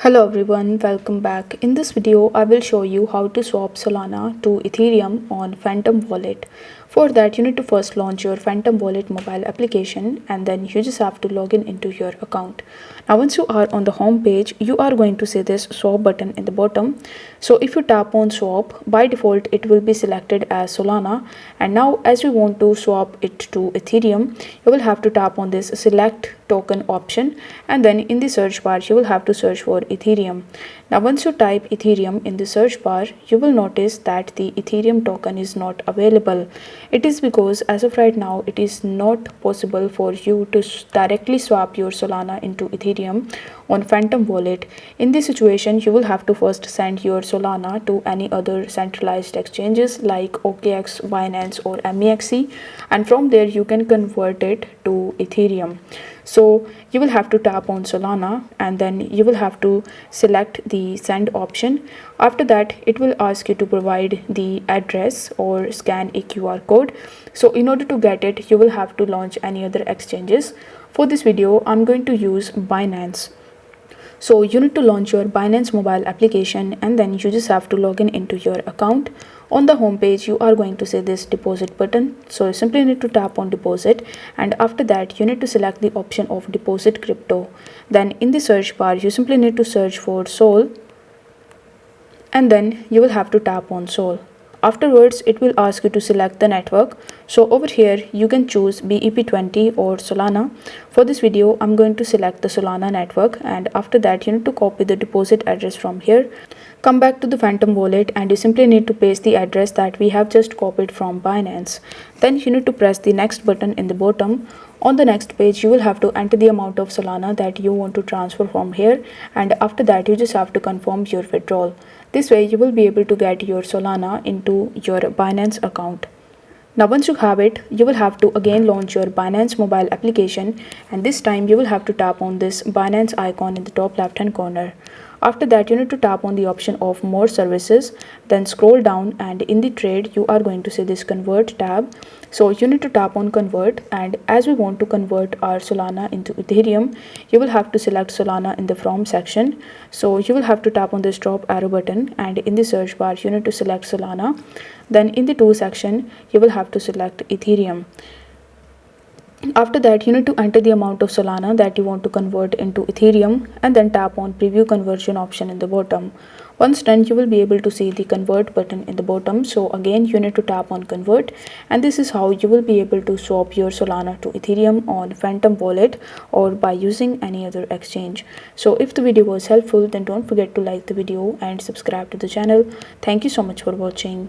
Hello everyone, welcome back. In this video, I will show you how to swap Solana to Ethereum on Phantom Wallet. For that, you need to first launch your Phantom Wallet mobile application and then you just have to log in into your account. Now once you are on the home page, you are going to see this swap button in the bottom. So if you tap on swap, by default it will be selected as Solana, and now as you want to swap it to Ethereum, you will have to tap on this select token option, and then in the search bar you will have to search for Ethereum. Now once you type Ethereum in the search bar, you will notice that the Ethereum token is not available. It is because as of right now it is not possible for you to directly swap your Solana into Ethereum on Phantom Wallet. In this situation, you will have to first send your Solana to any other centralized exchanges like OKX, Binance or MEXC, and from there you can convert it to Ethereum. So you will have to tap on Solana and then you will have to select the send option. After that, it will ask you to provide the address or scan a QR code. So in order to get it, you will have to launch any other exchanges. For this video, I'm going to use Binance. So you need to launch your Binance mobile application and then you just have to log in into your account. On the home page, you are going to see this deposit button. So you simply need to tap on deposit, and after that you need to select the option of deposit crypto. Then in the search bar, you simply need to search for Sol and then you will have to tap on Sol. Afterwards, it will ask you to select the network. So over here, you can choose BEP20 or Solana. For this video, I'm going to select the Solana network, and after that, you need to copy the deposit address from here. Come back to the Phantom Wallet and you simply need to paste the address that we have just copied from Binance. Then you need to press the next button in the bottom. On the next page, you will have to enter the amount of Solana that you want to transfer from here, and after that you just have to confirm your withdrawal. This way you will be able to get your Solana into your Binance account. Now once you have it, you will have to again launch your Binance mobile application, and this time you will have to tap on this Binance icon in the top left hand corner. After that, you need to tap on the option of more services, then scroll down, and in the trade you are going to see this convert tab. So you need to tap on convert, and as we want to convert our Solana into Ethereum, you will have to select Solana in the from section. So you will have to tap on this drop arrow button, and in the search bar you need to select Solana. Then in the to section you will have to select Ethereum. After that, you need to enter the amount of Solana that you want to convert into Ethereum and then tap on preview conversion option in the bottom. Once done, you will be able to see the convert button in the bottom. So again, you need to tap on convert, and this is how you will be able to swap your Solana to Ethereum on Phantom Wallet or by using any other exchange. So if the video was helpful, then don't forget to like the video and subscribe to the channel. Thank you so much for watching.